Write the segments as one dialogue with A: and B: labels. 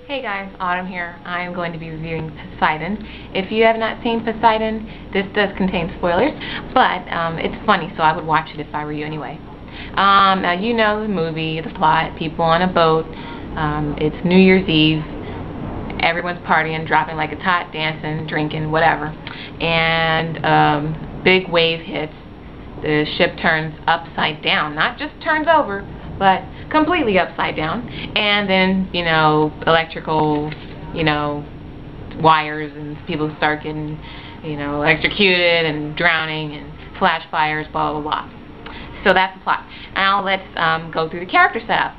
A: Hey guys, Autumn here. I am going to be reviewing Poseidon. If you have not seen Poseidon, this does contain spoilers, but it's funny, so I would watch it if I were you anyway. Now you know the movie, the plot, people on a boat, it's New Year's Eve, everyone's partying, dropping like it's hot, dancing, drinking, whatever, and big wave hits, the ship turns upside down, not just turns over, but completely upside down, and then, electrical, wires, and people start getting, electrocuted and drowning and flash fires, blah, blah, blah. So that's the plot. Now let's go through the character setup.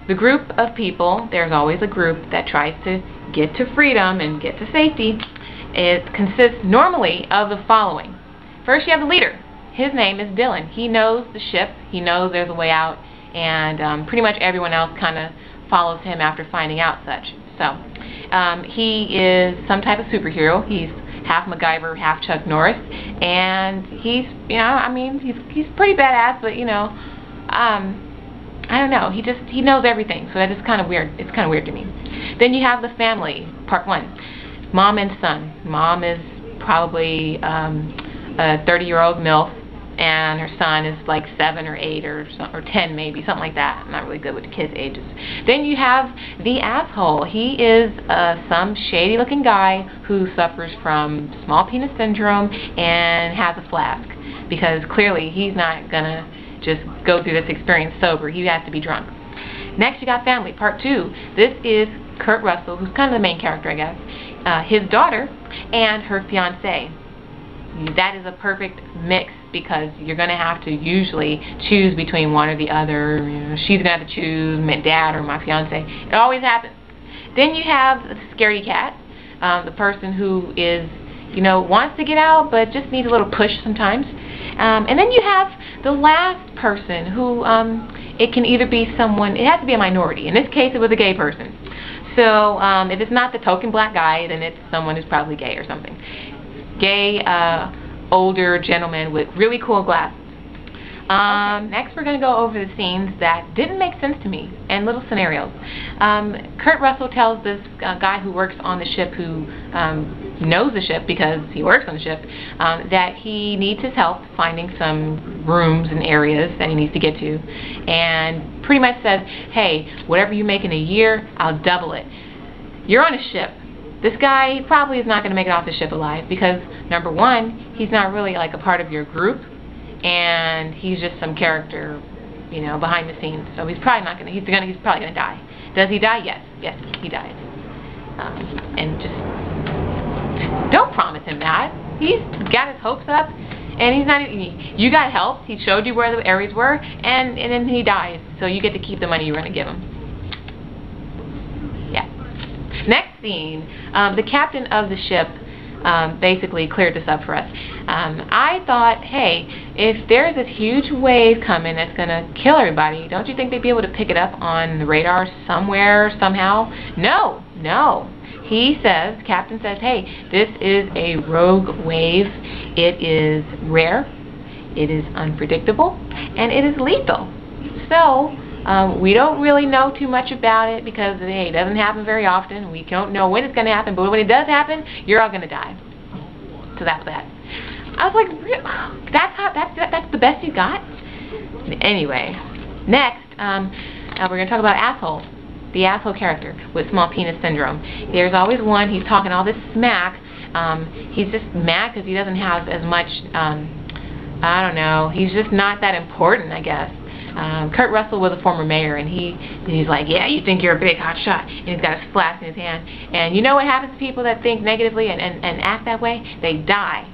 A: The group of people, there's always a group that tries to get to freedom and get to safety. It consists normally of the following. First, you have the leader. His name is Dylan. He knows the ship. He knows there's a way out, and pretty much everyone else kind of follows him after finding out such. So he is some type of superhero. He's half MacGyver, half Chuck Norris, and he's, he's pretty badass, but I don't know. He knows everything, so that is kind of weird. It's kind of weird to me. Then you have the family, part one, mom and son. Mom is probably a 30-year-old MILF, and her son is like 7 or 8 or 10 maybe, something like that. I'm not really good with the kids' ages. Then you have the asshole. He is some shady looking guy who suffers from small penis syndrome and has a flask, because clearly he's not gonna just go through this experience sober. He has to be drunk. Next you got family, part two. This is Kurt Russell, who's kind of the main character, I guess, his daughter and her fiance. That is a perfect mix, because you're going to have to usually choose between one or the other. She's going to have to choose my dad or my fiance. It always happens. Then you have the scaredy cat, the person who is, wants to get out but just needs a little push sometimes. And then you have the last person who, it can either be someone, it has to be a minority. In this case, it was a gay person. So if it's not the token black guy, then it's someone who's probably gay or something. Gay, older gentleman with really cool glasses. Next we're going to go over the scenes that didn't make sense to me, and little scenarios. Kurt Russell tells this guy who works on the ship, who knows the ship because he works on the ship, that he needs his help finding some rooms and areas that he needs to get to, and pretty much says, hey, whatever you make in a year, I'll double it. You're on a ship. This guy probably is not going to make it off the ship alive, because number one, he's not really like a part of your group, and he's just some character, behind the scenes. So he's probably not going to. He's probably going to die. Does he die? Yes. Yes, he dies. And just don't promise him that. He's got his hopes up, and he's not. You got help. He showed you where the areas were, and then he dies. So you get to keep the money you're going to give him. Next scene, the captain of the ship basically cleared this up for us. I thought, hey, if there's this huge wave coming that's going to kill everybody, don't you think they'd be able to pick it up on the radar somewhere, somehow? No. He says, captain says, hey, this is a rogue wave. It is rare, it is unpredictable, and it is lethal. So we don't really know too much about it, because hey, it doesn't happen very often. We don't know when it's going to happen, but when it does happen, you're all going to die. So that's that. I was like, that's the best you got? Anyway, next, we're going to talk about asshole. The asshole character with small penis syndrome. There's always one. He's talking all this smack. He's just mad because he doesn't have as much. I don't know. He's just not that important, I guess. Kurt Russell was a former mayor, and he's like, yeah, you think you're a big hot shot, and he's got a flask in his hand, and you know what happens to people that think negatively and act that way? They die.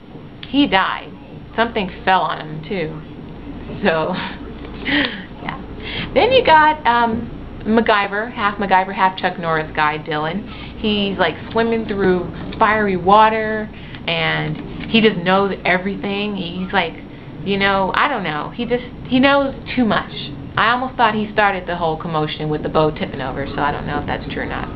A: He died. Something fell on him too. So yeah. Then you got MacGyver, half Chuck Norris guy, Dylan. He's like swimming through fiery water, and he just knows everything. He's like, I don't know. He knows too much. I almost thought he started the whole commotion with the boat tipping over, so I don't know if that's true or not.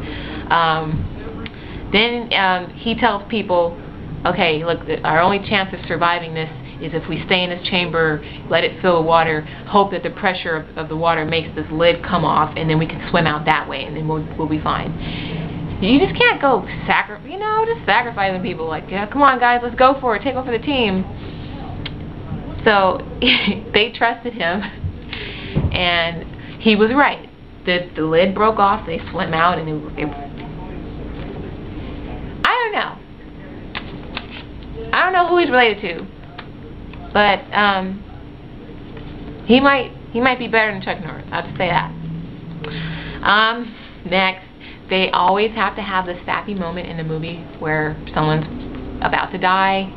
A: Then he tells people, okay, look, our only chance of surviving this is if we stay in this chamber, let it fill with water, hope that the pressure of the water makes this lid come off, and then we can swim out that way, and then we'll be fine. You just can't go just sacrificing people like, yeah, come on guys, let's go for it, take over the team. So they trusted him, and he was right. The lid broke off, they swim out, and I don't know who he's related to, but he might be better than Chuck Norris. I'll just say that. Next, they always have to have the sappy moment in the movie where someone's about to die,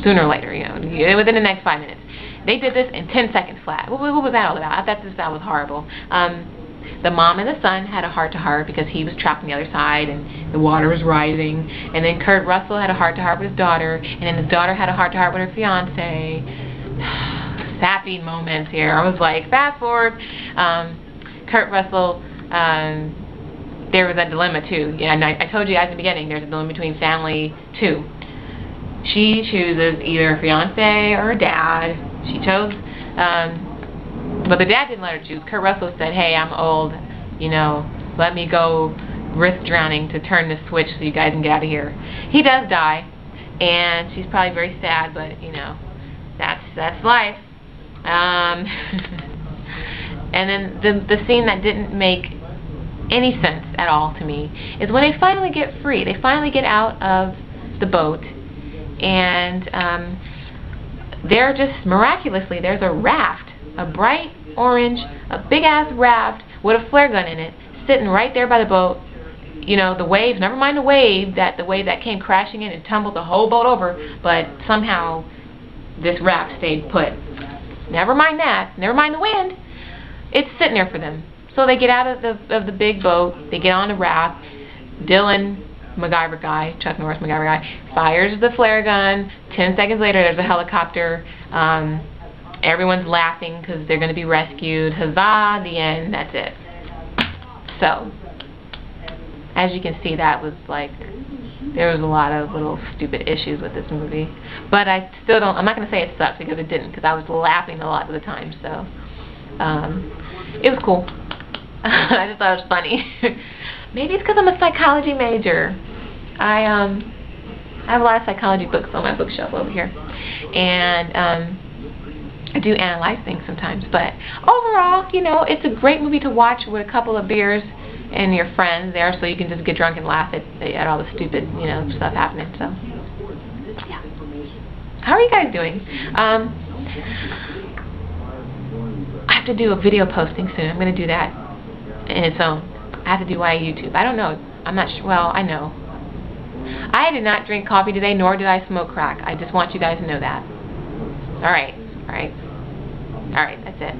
A: sooner or later, within the next 5 minutes. They did this in 10 seconds flat. What was that all about? I thought that was horrible. The mom and the son had a heart-to-heart because he was trapped on the other side and the water was rising. And then Kurt Russell had a heart-to-heart with his daughter, and then his daughter had a heart-to-heart with her fiance. Sappy moments here. I was like, fast forward. Kurt Russell, there was a dilemma too. Yeah, and I told you guys in the beginning, there's a dilemma between family too. She chooses either a fiance or a dad. She chose, but the dad didn't let her choose. Kurt Russell said, hey, I'm old, let me go risk drowning to turn this switch so you guys can get out of here. He does die, and she's probably very sad, but, that's life. And then the scene that didn't make any sense at all to me is when they finally get free. They finally get out of the boat, and they're just miraculously, there's a raft, a bright orange, a big-ass raft with a flare gun in it, sitting right there by the boat. The waves, never mind the wave that came crashing in and tumbled the whole boat over, but somehow this raft stayed put. Never mind that, never mind the wind. It's sitting there for them. So they get out of the big boat, they get on the raft. Dylan, MacGyver guy, Chuck Norris MacGyver guy, fires the flare gun. 10 seconds later, there's a helicopter. Everyone's laughing because they're going to be rescued. Huzzah, the end, that's it. So, as you can see, that was like, there was a lot of little stupid issues with this movie. But I'm not going to say it sucks because it didn't, because I was laughing a lot of the time, so. It was cool. I just thought it was funny. Maybe it's because I'm a psychology major. I have a lot of psychology books on my bookshelf over here, and I do analyze things sometimes. But overall, it's a great movie to watch with a couple of beers and your friends there, so you can just get drunk and laugh at all the stupid stuff happening. So yeah. How are you guys doing? I have to do a video posting soon. I'm going to do that in its own. I have to do via YouTube. I don't know. I'm not sure. Well, I know. I did not drink coffee today, nor did I smoke crack. I just want you guys to know that. All right. All right. All right. That's it.